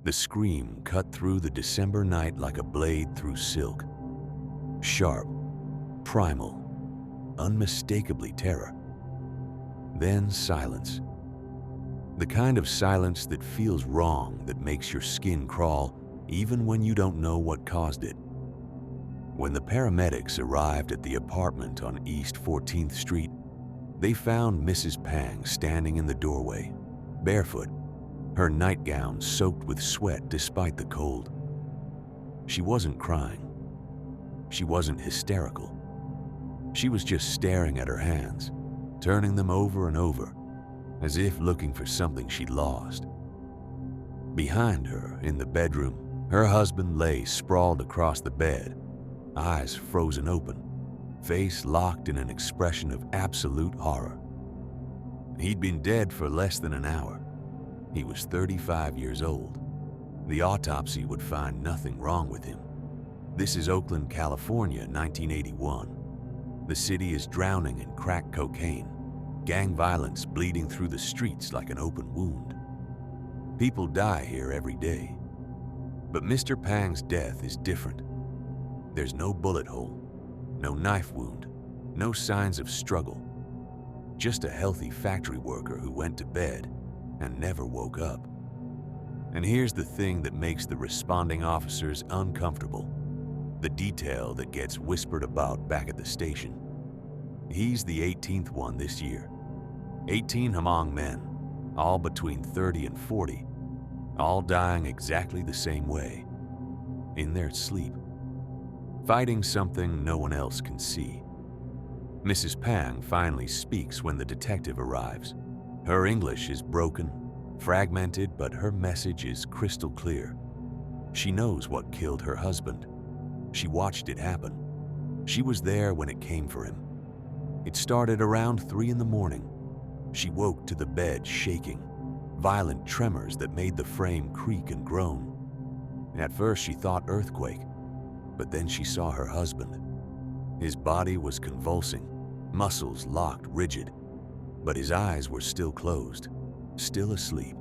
The scream cut through the December night like a blade through silk. Sharp, primal, unmistakably terror. Then silence. The kind of silence that feels wrong, that makes your skin crawl, even when you don't know what caused it. When the paramedics arrived at the apartment on East 14th Street, they found Mrs. Pang standing in the doorway, barefoot, her nightgown soaked with sweat despite the cold. She wasn't crying. She wasn't hysterical. She was just staring at her hands, turning them over and over, as if looking for something she'd lost. Behind her, in the bedroom, her husband lay sprawled across the bed, eyes frozen open, face locked in an expression of absolute horror. He'd been dead for less than an hour. He was 35 years old. The autopsy would find nothing wrong with him. This is Oakland, California, 1981. The city is drowning in crack cocaine, gang violence bleeding through the streets like an open wound. People die here every day. But Mr. Pang's death is different. There's no bullet hole, no knife wound, no signs of struggle. Just a healthy factory worker who went to bed and never woke up. And here's the thing that makes the responding officers uncomfortable. The detail that gets whispered about back at the station. He's the 18th one this year. 18 Hmong men, all between 30 and 40, all dying exactly the same way, in their sleep, fighting something no one else can see. Mrs. Pang finally speaks when the detective arrives. Her English is broken, fragmented, but her message is crystal clear. She knows what killed her husband. She watched it happen. She was there when it came for him. It started around 3 in the morning. She woke to the bed shaking, violent tremors that made the frame creak and groan. At first she thought earthquake, but then she saw her husband. His body was convulsing, muscles locked rigid, but his eyes were still closed, still asleep.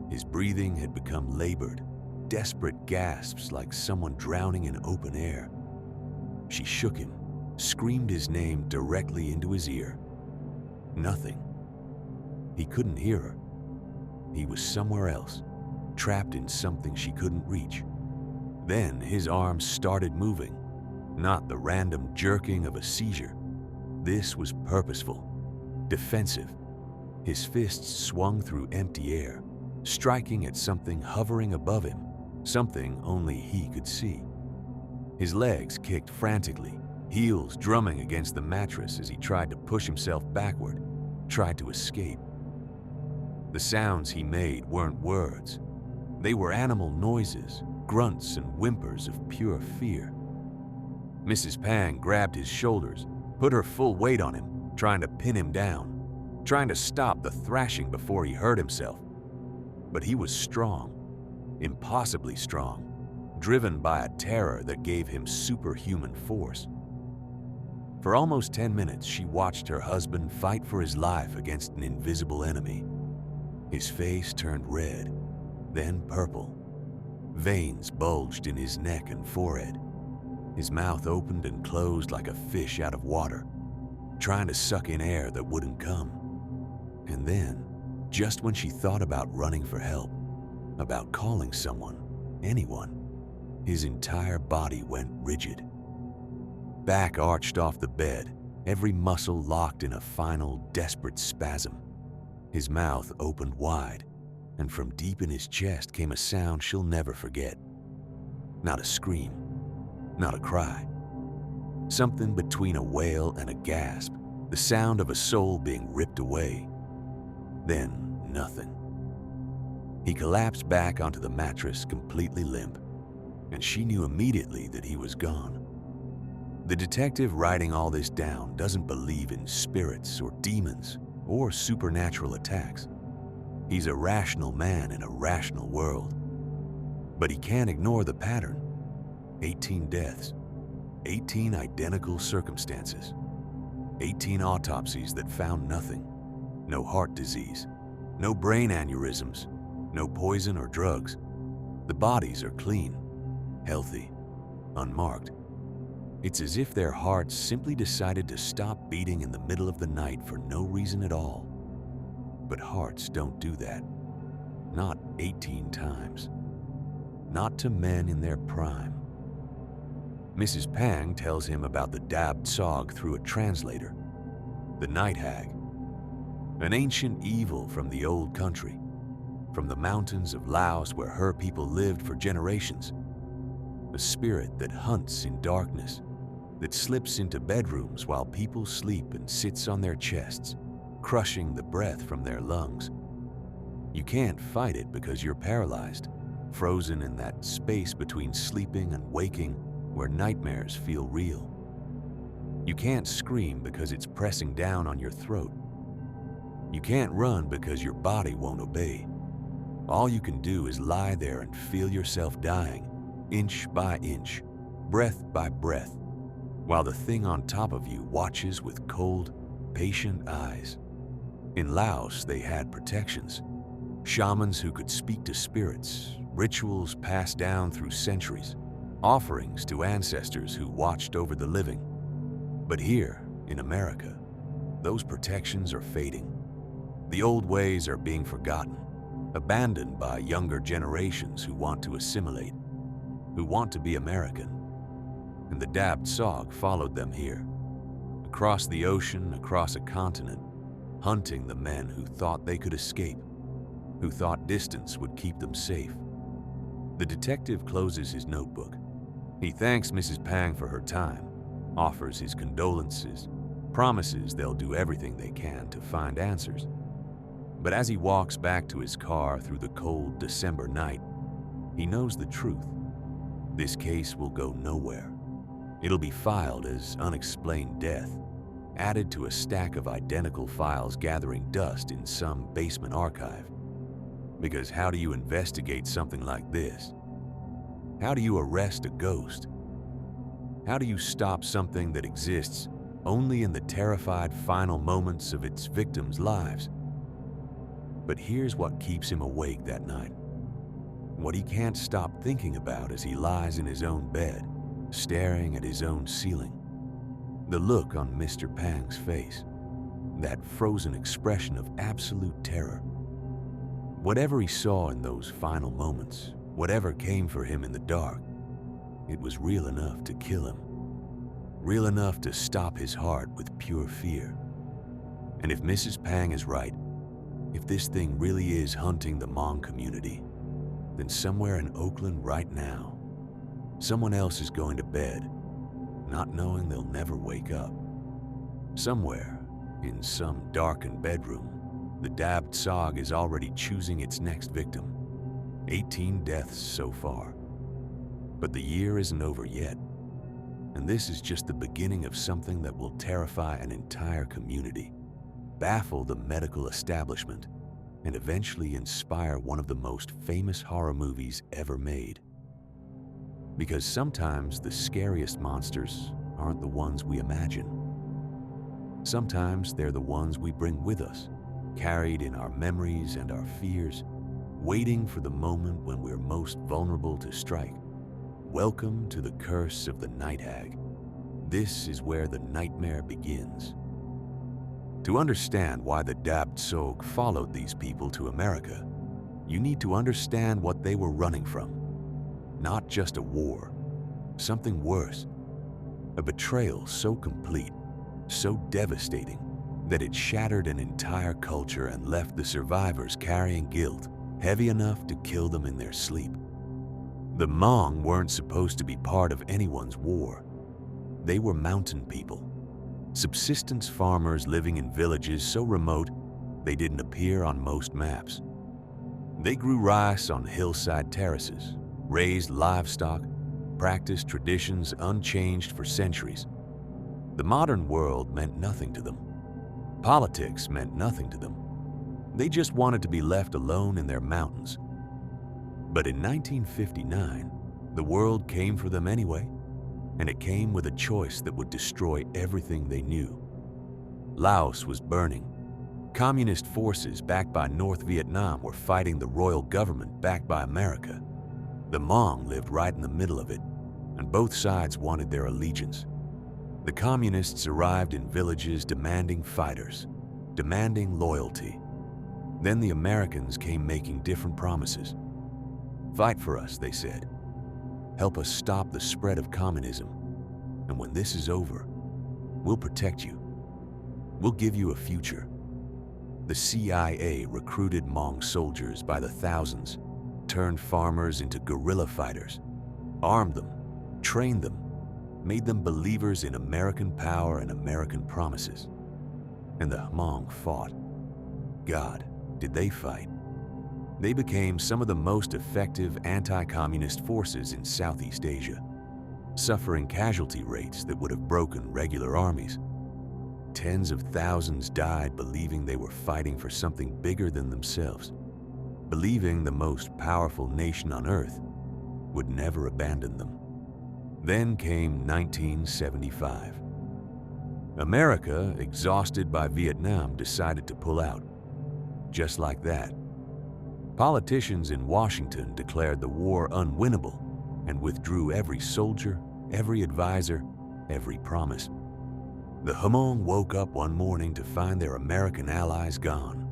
His breathing had become labored, desperate gasps like someone drowning in open air. She shook him, screamed his name directly into his ear. Nothing. He couldn't hear her. He was somewhere else, trapped in something she couldn't reach. Then his arms started moving, not the random jerking of a seizure. This was purposeful, defensive. His fists swung through empty air, striking at something hovering above him, something only he could see. His legs kicked frantically, heels drumming against the mattress as he tried to push himself backward, tried to escape. The sounds he made weren't words. They were animal noises, grunts and whimpers of pure fear. Mrs. Pang grabbed his shoulders, put her full weight on him, trying to pin him down, trying to stop the thrashing before he hurt himself. But he was strong, impossibly strong, driven by a terror that gave him superhuman force. For almost 10 minutes, she watched her husband fight for his life against an invisible enemy. His face turned red, then purple. Veins bulged in his neck and forehead. His mouth opened and closed like a fish out of water, trying to suck in air that wouldn't come. And then, just when she thought about running for help, about calling someone, anyone, his entire body went rigid. Back arched off the bed, every muscle locked in a final, desperate spasm. His mouth opened wide, and from deep in his chest came a sound she'll never forget. Not a scream, not a cry. Something between a wail and a gasp, the sound of a soul being ripped away. Then nothing. He collapsed back onto the mattress completely limp, and she knew immediately that he was gone. The detective writing all this down doesn't believe in spirits or demons or supernatural attacks. He's a rational man in a rational world. But he can't ignore the pattern. 18 deaths, 18 identical circumstances, 18 autopsies that found nothing. No heart disease, no brain aneurysms, no poison or drugs, The bodies are clean, healthy, unmarked. It's as if their hearts simply decided to stop beating in the middle of the night for no reason at all. But hearts don't do that. Not 18 times. Not to men in their prime. Mrs. Pang tells him about the Dab Tsog through a translator. The Night Hag. An ancient evil from the old country. From the mountains of Laos where her people lived for generations. A spirit that hunts in darkness, that slips into bedrooms while people sleep and sits on their chests, crushing the breath from their lungs. You can't fight it because you're paralyzed, frozen in that space between sleeping and waking where nightmares feel real. You can't scream because it's pressing down on your throat. You can't run because your body won't obey. All you can do is lie there and feel yourself dying, inch by inch, breath by breath, while the thing on top of you watches with cold, patient eyes. In Laos, they had protections. Shamans who could speak to spirits, rituals passed down through centuries, offerings to ancestors who watched over the living. But here, in America, those protections are fading. The old ways are being forgotten, abandoned by younger generations who want to assimilate, who want to be American. And the Dab Tsog followed them here, across the ocean, across a continent, hunting the men who thought they could escape, who thought distance would keep them safe. The detective closes his notebook. He thanks Mrs. Pang for her time, offers his condolences, promises they'll do everything they can to find answers. But as he walks back to his car through the cold December night, he knows the truth. This case will go nowhere. It'll be filed as unexplained death, added to a stack of identical files gathering dust in some basement archive. Because how do you investigate something like this? How do you arrest a ghost? How do you stop something that exists only in the terrified final moments of its victims' lives? But here's what keeps him awake that night. What he can't stop thinking about as he lies in his own bed, staring at his own ceiling. The look on Mr. Pang's face, that frozen expression of absolute terror. Whatever he saw in those final moments, whatever came for him in the dark, it was real enough to kill him. Real enough to stop his heart with pure fear. And if Mrs. Pang is right, if this thing really is hunting the Hmong community, then somewhere in Oakland right now, someone else is going to bed, not knowing they'll never wake up. Somewhere, in some darkened bedroom, the Dab Tsog is already choosing its next victim. 18 deaths so far. But the year isn't over yet. And this is just the beginning of something that will terrify an entire community, baffle the medical establishment, and eventually inspire one of the most famous horror movies ever made. Because sometimes the scariest monsters aren't the ones we imagine. Sometimes they're the ones we bring with us, carried in our memories and our fears, waiting for the moment when we're most vulnerable to strike. Welcome to the curse of the Night Hag. This is where the nightmare begins. To understand why the Dab Tsog followed these people to America, you need to understand what they were running from. Not just a war, something worse. A betrayal so complete, so devastating, that it shattered an entire culture and left the survivors carrying guilt heavy enough to kill them in their sleep. The Hmong weren't supposed to be part of anyone's war. They were mountain people, subsistence farmers living in villages so remote they didn't appear on most maps. They grew rice on hillside terraces, raised livestock, practiced traditions unchanged for centuries. The modern world meant nothing to them. Politics meant nothing to them. They just wanted to be left alone in their mountains. But in 1959, the world came for them anyway, and it came with a choice that would destroy everything they knew. Laos was burning. Communist forces backed by North Vietnam were fighting the royal government backed by America. The Hmong lived right in the middle of it, and both sides wanted their allegiance. The communists arrived in villages demanding fighters, demanding loyalty. Then the Americans came making different promises. Fight for us, they said. Help us stop the spread of communism. And when this is over, we'll protect you. We'll give you a future. The CIA recruited Hmong soldiers by the thousands, turned farmers into guerrilla fighters, armed them, trained them, made them believers in American power and American promises. And the Hmong fought. God, did they fight? They became some of the most effective anti-communist forces in Southeast Asia, suffering casualty rates that would have broken regular armies. Tens of thousands died believing they were fighting for something bigger than themselves, believing the most powerful nation on earth would never abandon them. Then came 1975. America, exhausted by Vietnam, decided to pull out. Just like that. Politicians in Washington declared the war unwinnable and withdrew every soldier, every advisor, every promise. The Hmong woke up one morning to find their American allies gone.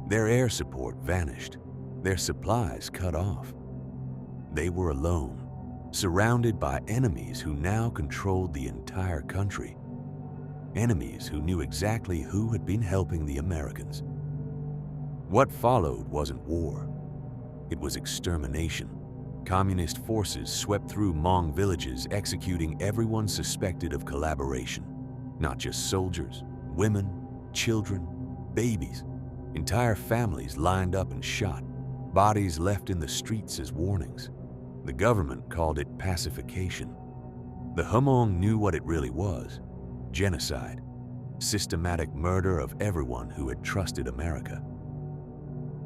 Their air support vanished, their supplies cut off. They were alone, surrounded by enemies who now controlled the entire country. Enemies who knew exactly who had been helping the Americans. What followed wasn't war. It was extermination. Communist forces swept through Hmong villages, executing everyone suspected of collaboration. Not just soldiers, women, children, babies. Entire families lined up and shot. Bodies left in the streets as warnings. The government called it pacification. The Hmong knew what it really was: genocide, systematic murder of everyone who had trusted America.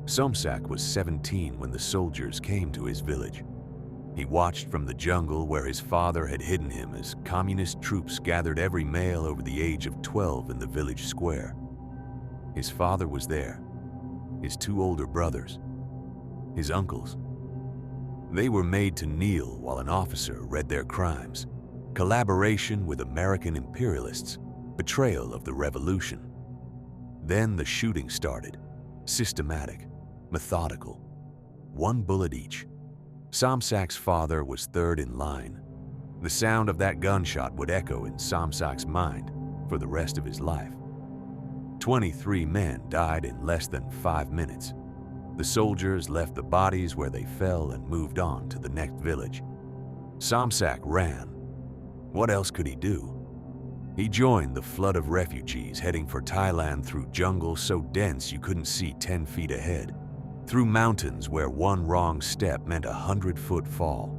Somsak was 17 when the soldiers came to his village. He watched from the jungle where his father had hidden him as communist troops gathered every male over the age of 12 in the village square. His father was there, his two older brothers, his uncles. They were made to kneel while an officer read their crimes: collaboration with American imperialists, betrayal of the revolution. Then the shooting started, systematic, methodical, one bullet each. Somsak's father was third in line. The sound of that gunshot would echo in Somsak's mind for the rest of his life. 23 men died in less than 5 minutes. The soldiers left the bodies where they fell and moved on to the next village. Somsak ran. What else could he do? He joined the flood of refugees heading for Thailand through jungle so dense you couldn't see 10 feet ahead, through mountains where one wrong step meant a 100-foot fall.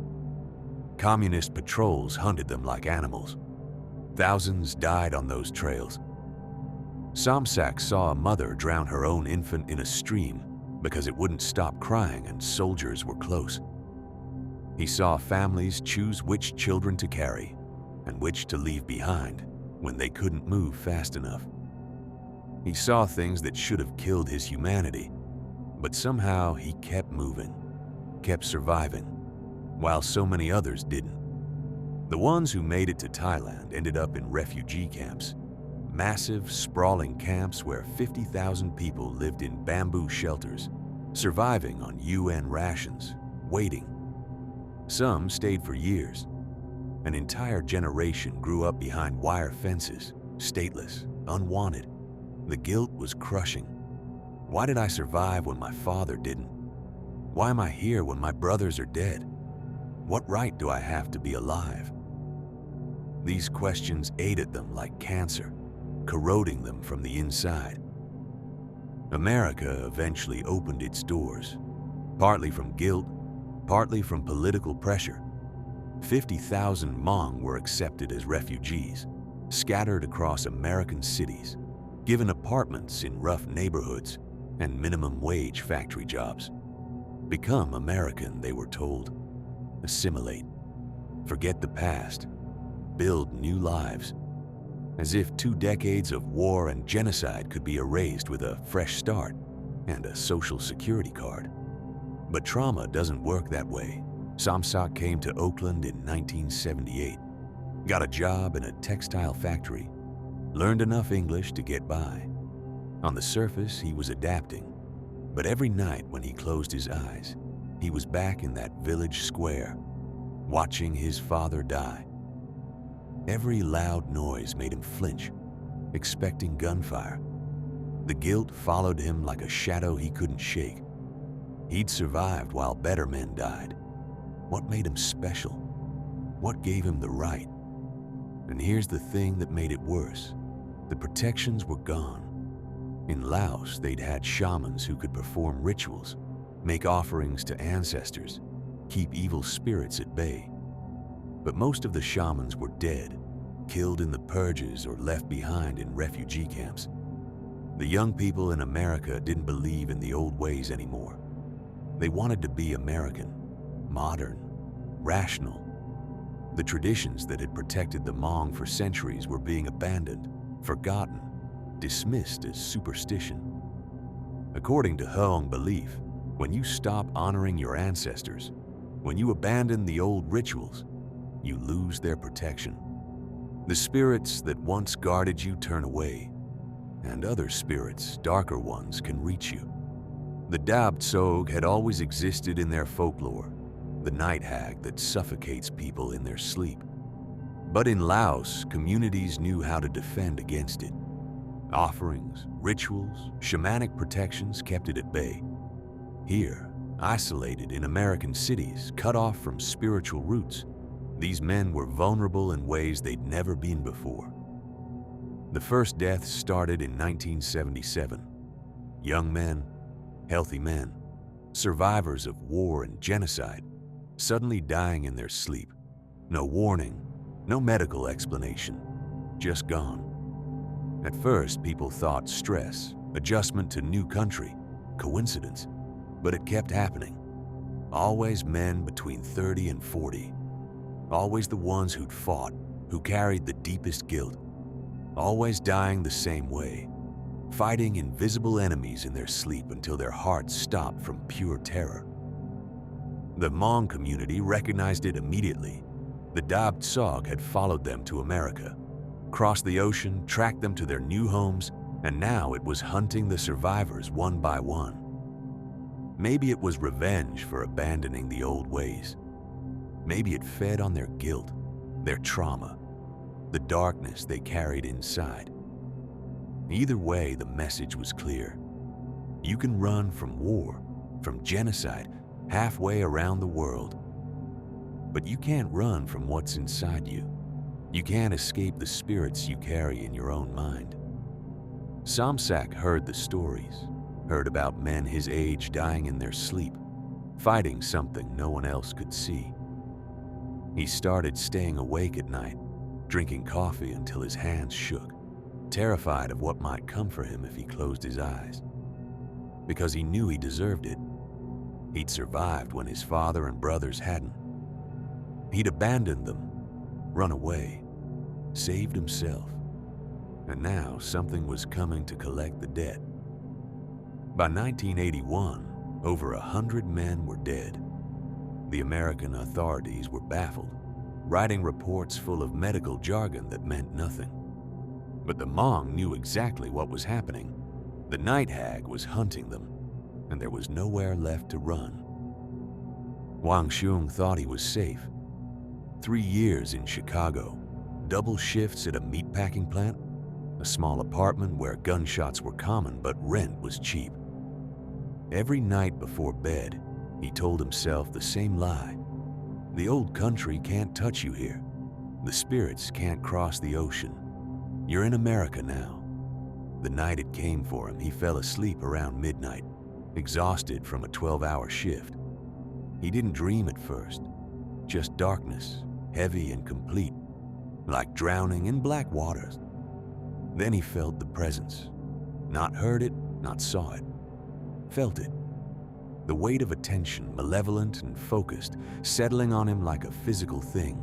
Communist patrols hunted them like animals. Thousands died on those trails. Somsak saw a mother drown her own infant in a stream because it wouldn't stop crying and soldiers were close. He saw families choose which children to carry and which to leave behind when they couldn't move fast enough. He saw things that should have killed his humanity, but somehow he kept moving, kept surviving, while so many others didn't. The ones who made it to Thailand ended up in refugee camps, massive, sprawling camps where 50,000 people lived in bamboo shelters, surviving on UN rations, waiting. Some stayed for years. An entire generation grew up behind wire fences, stateless, unwanted. The guilt was crushing. Why did I survive when my father didn't? Why am I here when my brothers are dead? What right do I have to be alive? These questions ate at them like cancer, corroding them from the inside. America eventually opened its doors, partly from guilt, partly from political pressure. 50,000 Hmong were accepted as refugees, scattered across American cities, given apartments in rough neighborhoods and minimum wage factory jobs. Become American, they were told. Assimilate. Forget the past. Build new lives. As if 2 decades of war and genocide could be erased with a fresh start and a social security card. But trauma doesn't work that way. Samsak came to Oakland in 1978, got a job in a textile factory, learned enough English to get by. On the surface, he was adapting, but every night when he closed his eyes, he was back in that village square, watching his father die. Every loud noise made him flinch, expecting gunfire. The guilt followed him like a shadow he couldn't shake. He'd survived while better men died. What made him special? What gave him the right? And here's the thing that made it worse. The protections were gone. In Laos, they'd had shamans who could perform rituals, make offerings to ancestors, keep evil spirits at bay. But most of the shamans were dead, killed in the purges or left behind in refugee camps. The young people in America didn't believe in the old ways anymore. They wanted to be American, modern, rational. The traditions that had protected the Hmong for centuries were being abandoned, forgotten, dismissed as superstition. According to Hmong belief, when you stop honoring your ancestors, when you abandon the old rituals, you lose their protection. The spirits that once guarded you turn away, and other spirits, darker ones, can reach you. The Dab Tsog had always existed in their folklore, the Night Hag that suffocates people in their sleep. But in Laos, communities knew how to defend against it. Offerings, rituals, shamanic protections kept it at bay. Here, isolated in American cities, cut off from spiritual roots, these men were vulnerable in ways they'd never been before. The first deaths started in 1977. Young men, healthy men, survivors of war and genocide, suddenly dying in their sleep. No warning, no medical explanation, just gone. At first, people thought stress, adjustment to new country, coincidence, but it kept happening. Always men between 30 and 40. Always the ones who'd fought, who carried the deepest guilt. Always dying the same way, fighting invisible enemies in their sleep until their hearts stopped from pure terror. The Hmong community recognized it immediately. The Dab Tsog had followed them to America, crossed the ocean, tracked them to their new homes, and now it was hunting the survivors one by one. Maybe it was revenge for abandoning the old ways. Maybe it fed on their guilt, their trauma, the darkness they carried inside. Either way, the message was clear. You can run from war, from genocide, halfway around the world. But you can't run from what's inside you. You can't escape the spirits you carry in your own mind. Samsak heard the stories, heard about men his age dying in their sleep, fighting something no one else could see. He started staying awake at night, drinking coffee until his hands shook, terrified of what might come for him if he closed his eyes. Because he knew he deserved it. He'd survived when his father and brothers hadn't. He'd abandoned them, run away, saved himself, and now something was coming to collect the debt. By 1981, over 100 men were dead. The American authorities were baffled, writing reports full of medical jargon that meant nothing. But the Hmong knew exactly what was happening. The Night Hag was hunting them, and there was nowhere left to run. Wang Xiong thought he was safe. 3 years in Chicago, double shifts at a meatpacking plant, a small apartment where gunshots were common but rent was cheap. Every night before bed, he told himself the same lie. The old country can't touch you here. The spirits can't cross the ocean. You're in America now. The night it came for him, he fell asleep around midnight, exhausted from a 12-hour shift. He didn't dream at first, just darkness, heavy and complete, like drowning in black waters. Then he felt the presence. Not heard it, not saw it. Felt it. The weight of attention, malevolent and focused, settling on him like a physical thing.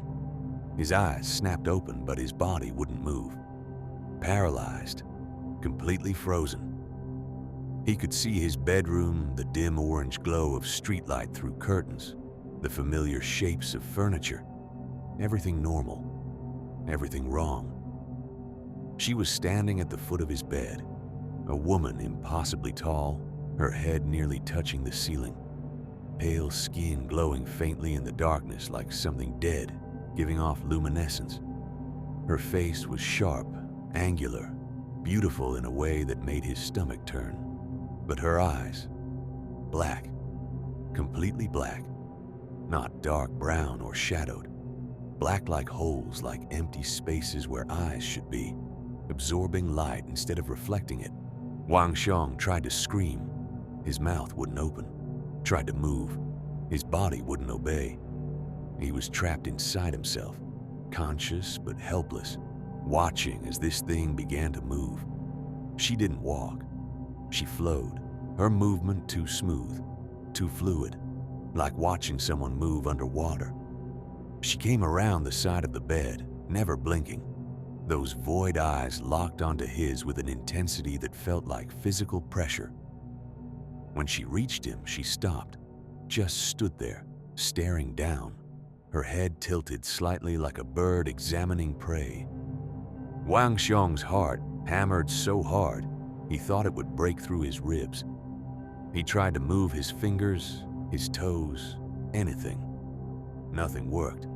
His eyes snapped open, but his body wouldn't move. Paralyzed, completely frozen. He could see his bedroom, the dim orange glow of streetlight through curtains, the familiar shapes of furniture, everything normal, everything wrong. She was standing at the foot of his bed, a woman impossibly tall, her head nearly touching the ceiling, pale skin glowing faintly in the darkness like something dead, giving off luminescence. Her face was sharp, angular, beautiful in a way that made his stomach turn. But her eyes, black, completely black, not dark brown or shadowed, black like holes, like empty spaces where eyes should be, absorbing light instead of reflecting it. Wang Xiong tried to scream. His mouth wouldn't open. Tried to move. His body wouldn't obey. He was trapped inside himself, conscious but helpless, watching as this thing began to move. She didn't walk. She flowed, her movement too smooth, too fluid, like watching someone move underwater. She came around the side of the bed, never blinking, those void eyes locked onto his with an intensity that felt like physical pressure. When she reached him, she stopped, just stood there, staring down, her head tilted slightly like a bird examining prey. Wang Xiong's heart hammered so hard, he thought it would break through his ribs. He tried to move his fingers, his toes, anything. Nothing worked.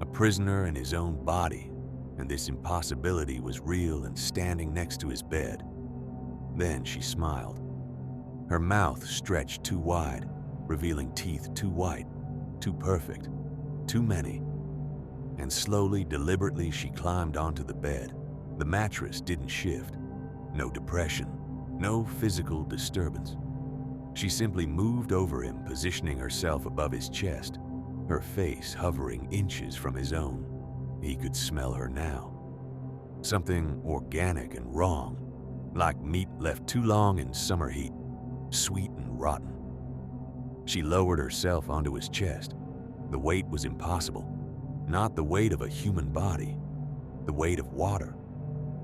A prisoner in his own body, and this impossibility was real and standing next to his bed. Then she smiled. Her mouth stretched too wide, revealing teeth too white, too perfect, too many. And slowly, deliberately, she climbed onto the bed. The mattress didn't shift. No depression, no physical disturbance. She simply moved over him, positioning herself above his chest, her face hovering inches from his own. He could smell her now. Something organic and wrong, like meat left too long in summer heat, sweet and rotten. She lowered herself onto his chest. The weight was impossible. Not the weight of a human body, the weight of water,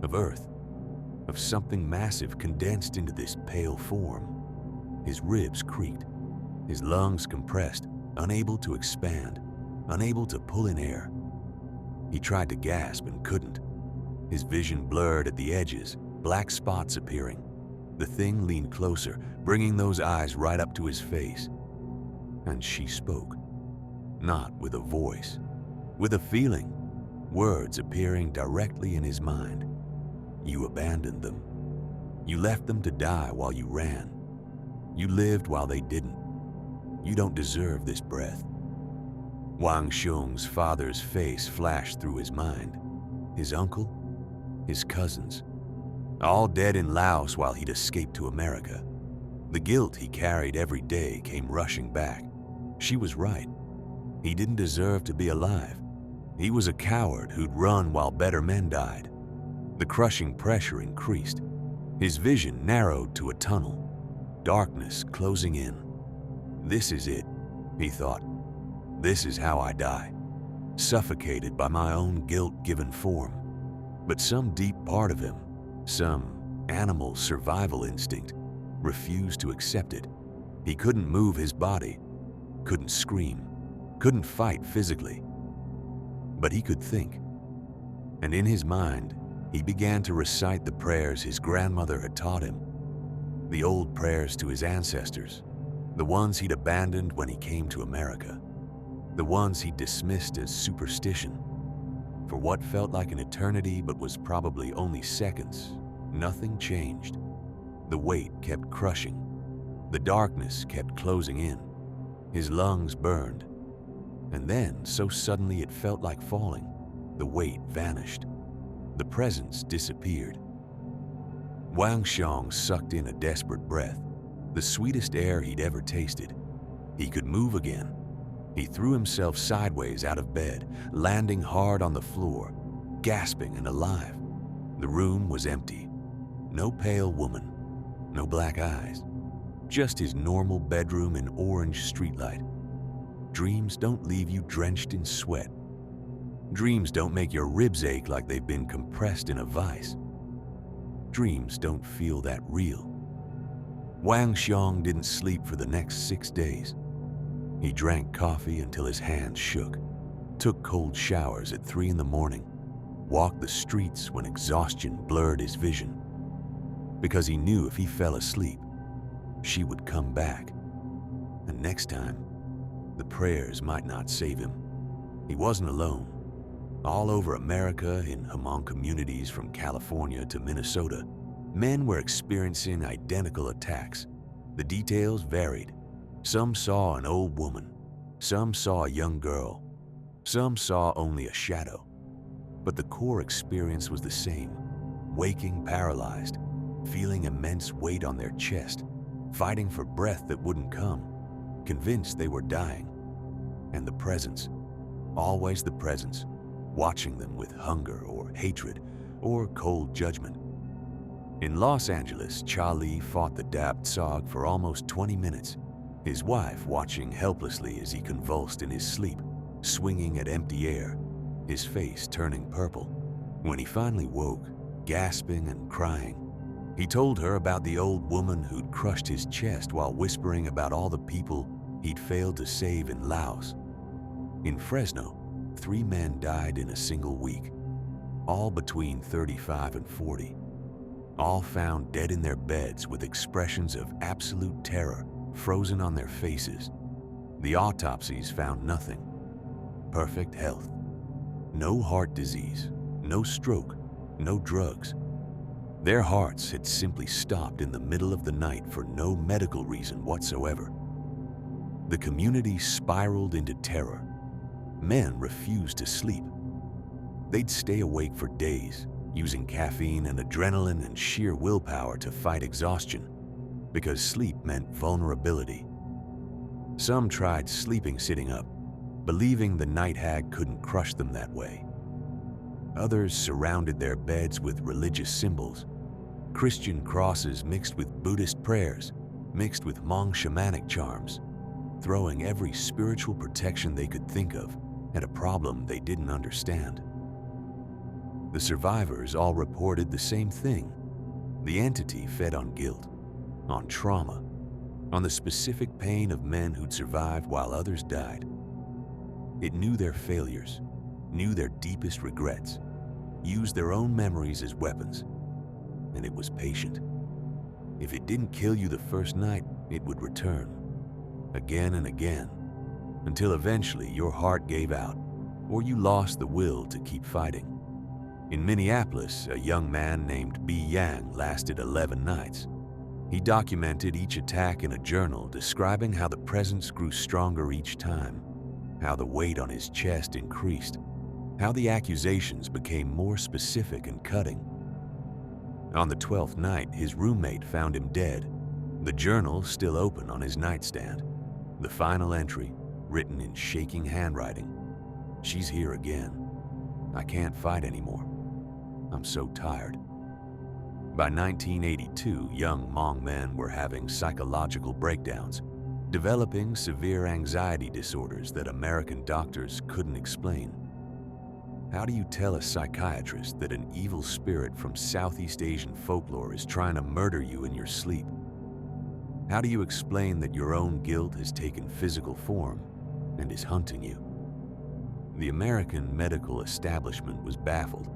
of earth, of something massive condensed into this pale form. His ribs creaked, his lungs compressed, unable to expand, unable to pull in air. He tried to gasp and couldn't. His vision blurred at the edges, black spots appearing. The thing leaned closer, bringing those eyes right up to his face. And she spoke, not with a voice, with a feeling, words appearing directly in his mind. You abandoned them. You left them to die while you ran. You lived while they didn't. You don't deserve this breath. Wang Xiong's father's face flashed through his mind. His uncle, his cousins, all dead in Laos while he'd escaped to America. The guilt he carried every day came rushing back. She was right. He didn't deserve to be alive. He was a coward who'd run while better men died. The crushing pressure increased. His vision narrowed to a tunnel, darkness closing in. This is it, he thought. This is how I die, suffocated by my own guilt-given form. But some deep part of him, some animal survival instinct, refused to accept it. He couldn't move his body, couldn't scream, couldn't fight physically. But he could think. And in his mind, he began to recite the prayers his grandmother had taught him. The old prayers to his ancestors, the ones he'd abandoned when he came to America, the ones he dismissed as superstition. For what felt like an eternity but was probably only seconds, nothing changed. The weight kept crushing. The darkness kept closing in. His lungs burned. And then, so suddenly it felt like falling, the weight vanished. The presence disappeared. Wang Xiong sucked in a desperate breath, the sweetest air he'd ever tasted. He could move again. He threw himself sideways out of bed, landing hard on the floor, gasping and alive. The room was empty. No pale woman, no black eyes. Just his normal bedroom in orange streetlight. Dreams don't leave you drenched in sweat. Dreams don't make your ribs ache like they've been compressed in a vice. Dreams don't feel that real. Wang Xiong didn't sleep for the next 6 days. He drank coffee until his hands shook, took cold showers at 3 in the morning, walked the streets when exhaustion blurred his vision, because he knew if he fell asleep, she would come back. And next time, the prayers might not save him. He wasn't alone. All over America, in Hmong communities from California to Minnesota, men were experiencing identical attacks. The details varied. Some saw an old woman, some saw a young girl, some saw only a shadow. But the core experience was the same: waking paralyzed, feeling immense weight on their chest, fighting for breath that wouldn't come, convinced they were dying. And the presence, always the presence, watching them with hunger or hatred or cold judgment. In Los Angeles, Charlie fought the Dab Tsog for almost 20 minutes, his wife watching helplessly as he convulsed in his sleep, swinging at empty air, his face turning purple. When he finally woke, gasping and crying, he told her about the old woman who'd crushed his chest while whispering about all the people he'd failed to save in Laos. In Fresno, 3 men died in a single week, all between 35 and 40. All found dead in their beds with expressions of absolute terror frozen on their faces. The autopsies found nothing. Perfect health. No heart disease, no stroke, no drugs. Their hearts had simply stopped in the middle of the night for no medical reason whatsoever. The community spiraled into terror. Men refused to sleep. They'd stay awake for days, using caffeine and adrenaline and sheer willpower to fight exhaustion, because sleep meant vulnerability. Some tried sleeping sitting up, believing the Night Hag couldn't crush them that way. Others surrounded their beds with religious symbols, Christian crosses mixed with Buddhist prayers, mixed with Hmong shamanic charms, throwing every spiritual protection they could think of at a problem they didn't understand. The survivors all reported the same thing. The entity fed on guilt, on trauma, on the specific pain of men who'd survived while others died. It knew their failures, knew their deepest regrets, used their own memories as weapons, and it was patient. If it didn't kill you the first night, it would return, again and again, until eventually your heart gave out, or you lost the will to keep fighting. In Minneapolis, a young man named B. Yang lasted 11 nights. He documented each attack in a journal, describing how the presence grew stronger each time, how the weight on his chest increased, how the accusations became more specific and cutting. On the 12th night, his roommate found him dead, the journal still open on his nightstand. The final entry, written in shaking handwriting: "She's here again. I can't fight anymore. I'm so tired." By 1982, young Hmong men were having psychological breakdowns, developing severe anxiety disorders that American doctors couldn't explain. How do you tell a psychiatrist that an evil spirit from Southeast Asian folklore is trying to murder you in your sleep? How do you explain that your own guilt has taken physical form and is hunting you? The American medical establishment was baffled.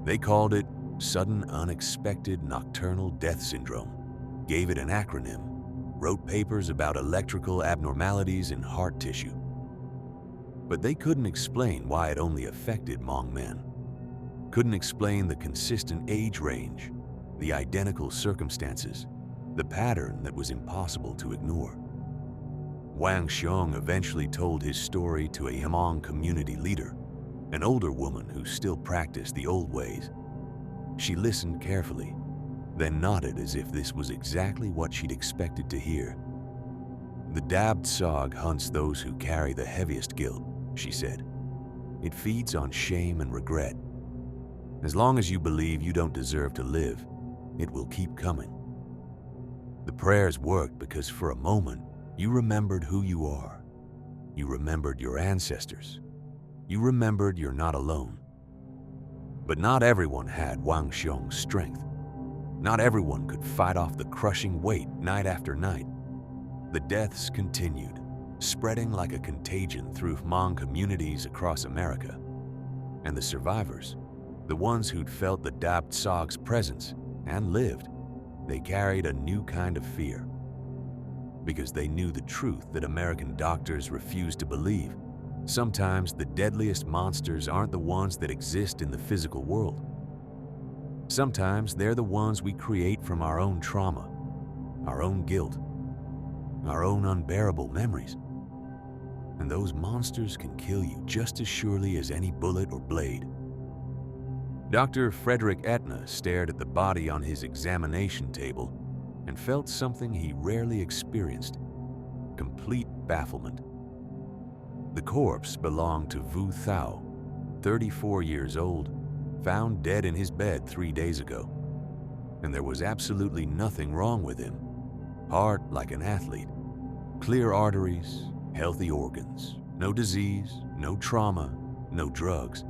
They called it sudden unexpected nocturnal death syndrome, gave it an acronym, wrote papers about electrical abnormalities in heart tissue. But they couldn't explain why it only affected Hmong men, couldn't explain the consistent age range, the identical circumstances, the pattern that was impossible to ignore. Wang Xiong eventually told his story to a Hmong community leader, an older woman who still practiced the old ways. She listened carefully, then nodded as if this was exactly what she'd expected to hear. "The Dab Tsog hunts those who carry the heaviest guilt," she said. "It feeds on shame and regret. As long as you believe you don't deserve to live, it will keep coming." The prayers worked because for a moment, you remembered who you are. You remembered your ancestors. You remembered you're not alone. But not everyone had Wang Xiong's strength. Not everyone could fight off the crushing weight night after night. The deaths continued, spreading like a contagion through Hmong communities across America. And the survivors, the ones who'd felt the Dab Tsog's presence and lived, they carried a new kind of fear. Because they knew the truth that American doctors refused to believe. Sometimes the deadliest monsters aren't the ones that exist in the physical world. Sometimes they're the ones we create from our own trauma, our own guilt, our own unbearable memories. And those monsters can kill you just as surely as any bullet or blade. Dr. Frederick Etna stared at the body on his examination table and felt something he rarely experienced: complete bafflement. The corpse belonged to Vu Thao, 34 years old, found dead in his bed 3 days ago. And there was absolutely nothing wrong with him. Heart like an athlete, clear arteries, healthy organs, no disease, no trauma, no drugs.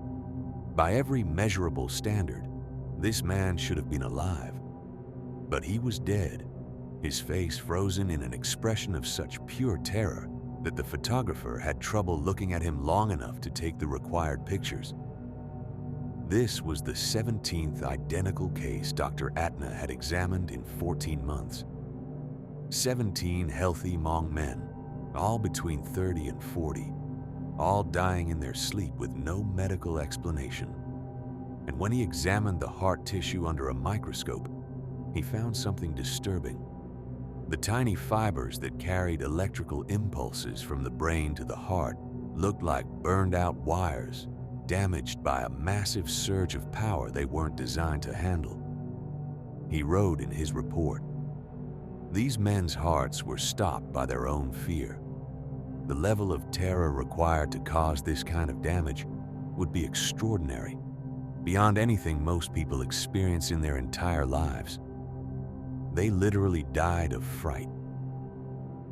By every measurable standard, this man should have been alive. But he was dead, his face frozen in an expression of such pure terror that the photographer had trouble looking at him long enough to take the required pictures. This was the 17th identical case Dr. Atna had examined in 14 months. 17 healthy Hmong men, all between 30 and 40, all dying in their sleep with no medical explanation. And when he examined the heart tissue under a microscope, he found something disturbing. The tiny fibers that carried electrical impulses from the brain to the heart looked like burned-out wires, damaged by a massive surge of power they weren't designed to handle. He wrote in his report, "These men's hearts were stopped by their own fear. The level of terror required to cause this kind of damage would be extraordinary, beyond anything most people experience in their entire lives. They literally died of fright."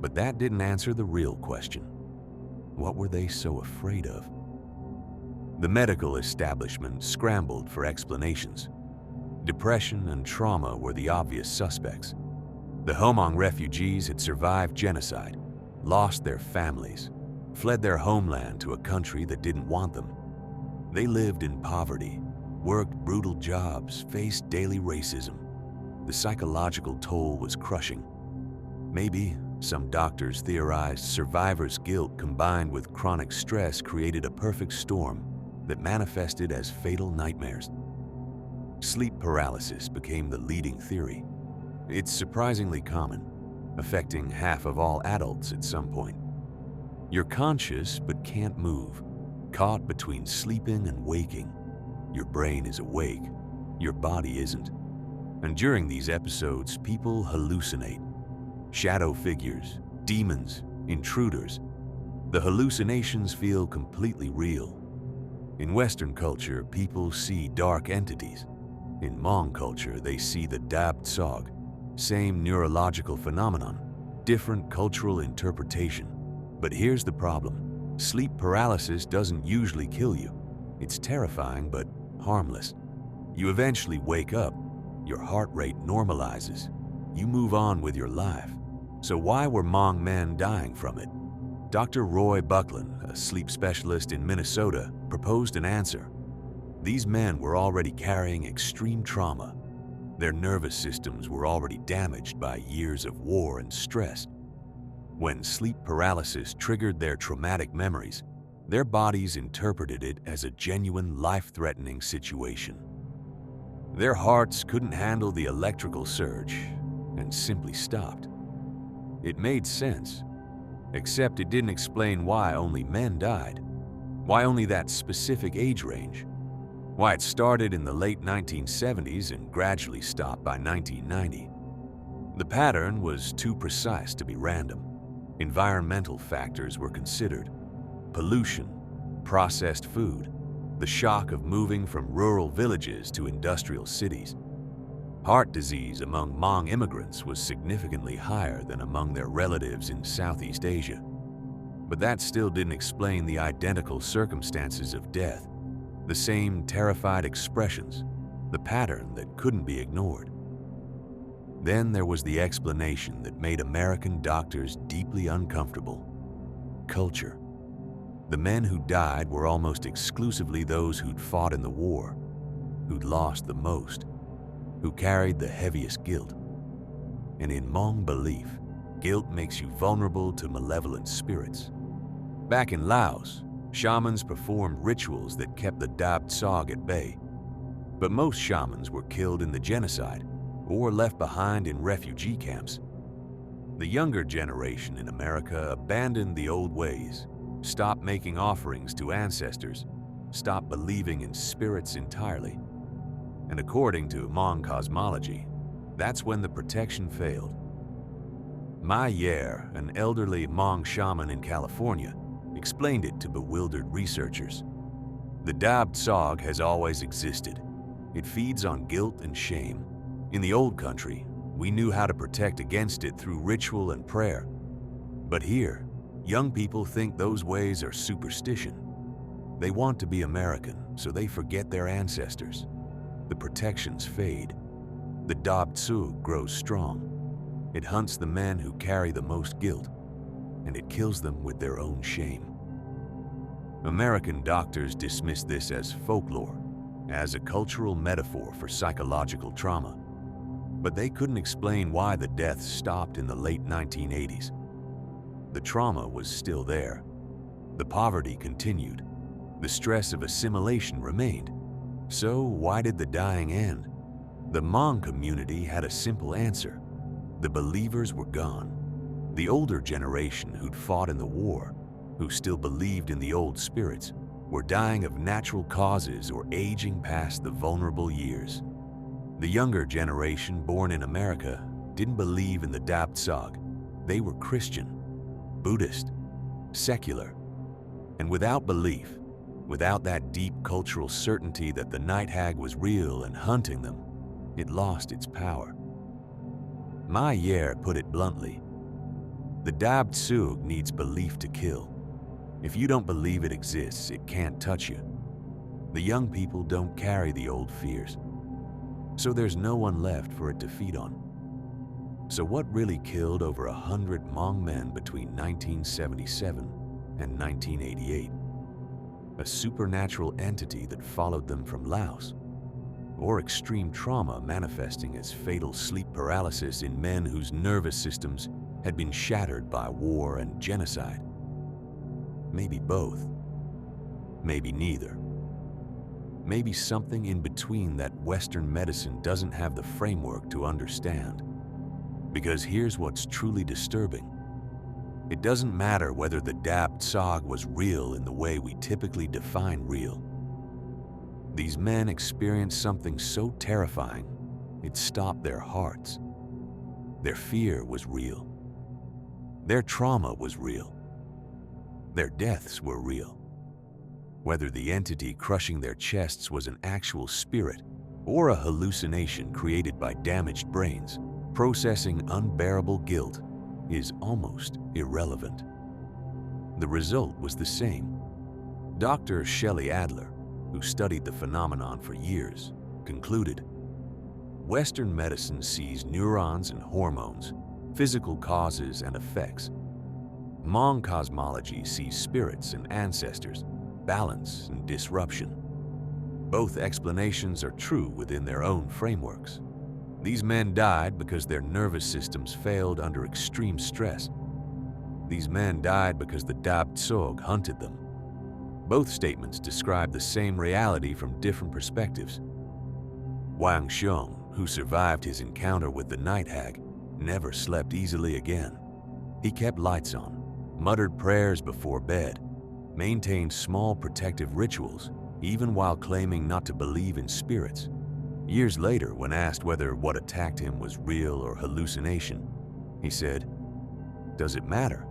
But that didn't answer the real question. What were they so afraid of? The medical establishment scrambled for explanations. Depression and trauma were the obvious suspects. The Hmong refugees had survived genocide, lost their families, fled their homeland to a country that didn't want them. They lived in poverty, worked brutal jobs, faced daily racism. The psychological toll was crushing. Maybe, some doctors theorized, survivors' guilt combined with chronic stress created a perfect storm that manifested as fatal nightmares. Sleep paralysis became the leading theory. It's surprisingly common, affecting half of all adults at some point. You're conscious but can't move, caught between sleeping and waking. Your brain is awake, your body isn't. And during these episodes, people hallucinate. Shadow figures, demons, intruders. The hallucinations feel completely real. In Western culture, people see dark entities. In Hmong culture, they see the Dab Tsog. Same neurological phenomenon, different cultural interpretation. But here's the problem. Sleep paralysis doesn't usually kill you. It's terrifying but harmless. You eventually wake up, your heart rate normalizes, you move on with your life. So why were Hmong men dying from it? Dr. Roy Buckland, a sleep specialist in Minnesota, proposed an answer. These men were already carrying extreme trauma. Their nervous systems were already damaged by years of war and stress. When sleep paralysis triggered their traumatic memories, their bodies interpreted it as a genuine life-threatening situation. Their hearts couldn't handle the electrical surge and simply stopped. It made sense, except it didn't explain why only men died, why only that specific age range, why it started in the late 1970s and gradually stopped by 1990. The pattern was too precise to be random. Environmental factors were considered: pollution, processed food, the shock of moving from rural villages to industrial cities. Heart disease among Hmong immigrants was significantly higher than among their relatives in Southeast Asia. But that still didn't explain the identical circumstances of death, the same terrified expressions, the pattern that couldn't be ignored. Then there was the explanation that made American doctors deeply uncomfortable. culture. The men who died were almost exclusively those who'd fought in the war, who'd lost the most, who carried the heaviest guilt. And in Hmong belief, guilt makes you vulnerable to malevolent spirits. Back in Laos, shamans performed rituals that kept the Dab Tsog at bay. But most shamans were killed in the genocide or left behind in refugee camps. The younger generation in America abandoned the old ways, stopped making offerings to ancestors, stopped believing in spirits entirely. And according to Hmong cosmology, that's when the protection failed. My Yer, an elderly Hmong shaman in California, explained it to bewildered researchers. The Dab Tsog has always existed. It feeds on guilt and shame. In the old country, we knew how to protect against it through ritual and prayer. But here, young people think those ways are superstition. They want to be American, so they forget their ancestors. The protections fade. The Dab Tsog grows strong. It hunts the men who carry the most guilt, and it kills them with their own shame. American doctors dismiss this as folklore, as a cultural metaphor for psychological trauma. But they couldn't explain why the deaths stopped in the late 1980s. The trauma was still there. The poverty continued. The stress of assimilation remained. So why did the dying end? The Hmong community had a simple answer. The believers were gone. The older generation who'd fought in the war, who still believed in the old spirits, were dying of natural causes or aging past the vulnerable years. The younger generation born in America didn't believe in the Dab Tsog. They were Christian, Buddhist, secular. And without belief, without that deep cultural certainty that the Night Hag was real and hunting them, it lost its power. My Yer put it bluntly. The Dab Tsog needs belief to kill. If you don't believe it exists, it can't touch you. The young people don't carry the old fears, so there's no one left for it to feed on. So what really killed over 100 Hmong men between 1977 and 1988? A supernatural entity that followed them from Laos? Or extreme trauma manifesting as fatal sleep paralysis in men whose nervous systems had been shattered by war and genocide? Maybe both. Maybe neither. Maybe something in between that Western medicine doesn't have the framework to understand. Because here's what's truly disturbing. It doesn't matter whether the Dab Tsog was real in the way we typically define real. These men experienced something so terrifying, it stopped their hearts. Their fear was real. Their trauma was real. Their deaths were real. Whether the entity crushing their chests was an actual spirit or a hallucination created by damaged brains, processing unbearable guilt is almost irrelevant. The result was the same. Dr. Shelley Adler, who studied the phenomenon for years, concluded, Western medicine sees neurons and hormones, physical causes and effects. Hmong cosmology sees spirits and ancestors, balance and disruption. Both explanations are true within their own frameworks. These men died because their nervous systems failed under extreme stress. These men died because the Dab Tsog hunted them. Both statements describe the same reality from different perspectives. Wang Xiong, who survived his encounter with the Night Hag, never slept easily again. He kept lights on, muttered prayers before bed, maintained small protective rituals, even while claiming not to believe in spirits. Years later, when asked whether what attacked him was real or hallucination, he said, "Does it matter?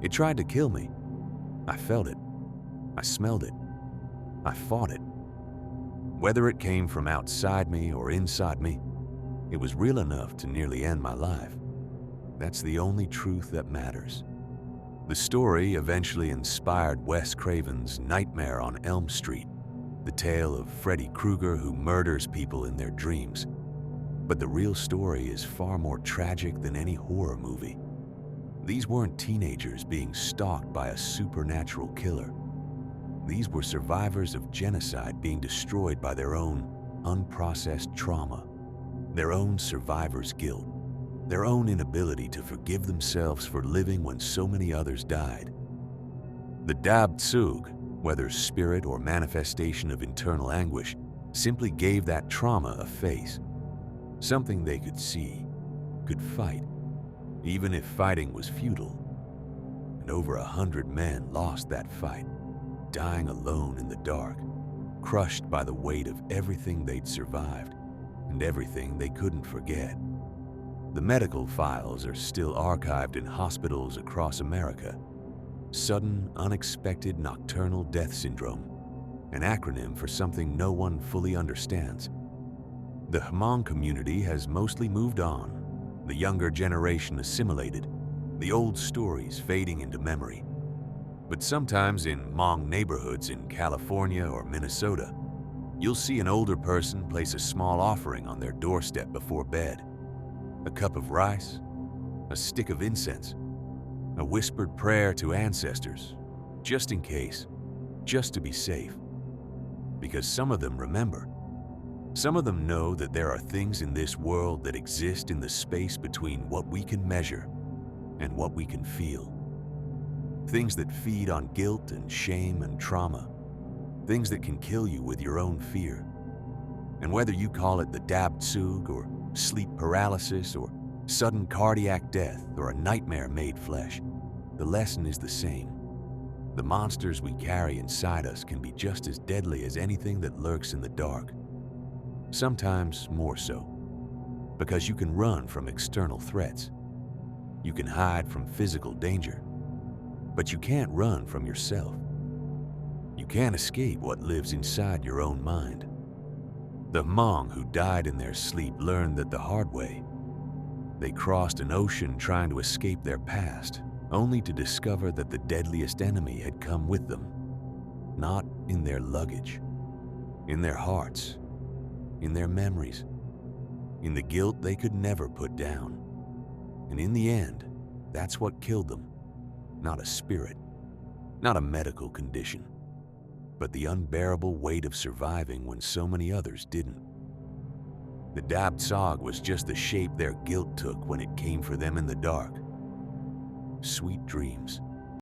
It tried to kill me. I felt it. I smelled it. I fought it. Whether it came from outside me or inside me, it was real enough to nearly end my life. That's the only truth that matters." The story eventually inspired Wes Craven's Nightmare on Elm Street, the tale of Freddy Krueger who murders people in their dreams. But the real story is far more tragic than any horror movie. These weren't teenagers being stalked by a supernatural killer. These were survivors of genocide being destroyed by their own unprocessed trauma, their own survivor's guilt, their own inability to forgive themselves for living when so many others died. The Dab Tsog, whether spirit or manifestation of internal anguish, simply gave that trauma a face, something they could see, could fight, even if fighting was futile. And over 100 men lost that fight, dying alone in the dark, crushed by the weight of everything they'd survived and everything they couldn't forget. The medical files are still archived in hospitals across America. Sudden, unexpected nocturnal death syndrome, an acronym for something no one fully understands. The Hmong community has mostly moved on, the younger generation assimilated, the old stories fading into memory. But sometimes in Hmong neighborhoods in California or Minnesota, you'll see an older person place a small offering on their doorstep before bed. A cup of rice, a stick of incense, a whispered prayer to ancestors, just in case, just to be safe. Because some of them remember. Some of them know that there are things in this world that exist in the space between what we can measure and what we can feel. Things that feed on guilt and shame and trauma. Things that can kill you with your own fear. And whether you call it the Dab Tsog or sleep paralysis or sudden cardiac death or a nightmare made flesh, the lesson is the same. The monsters we carry inside us can be just as deadly as anything that lurks in the dark. Sometimes more so, because you can run from external threats. You can hide from physical danger, but you can't run from yourself. You can't escape what lives inside your own mind. The Hmong who died in their sleep learned that the hard way. They crossed an ocean trying to escape their past, only to discover that the deadliest enemy had come with them, not in their luggage, in their hearts, in their memories, in the guilt they could never put down. And in the end, that's what killed them. Not a spirit, not a medical condition, but the unbearable weight of surviving when so many others didn't. The Dab Tsog was just the shape their guilt took when it came for them in the dark. Sweet dreams.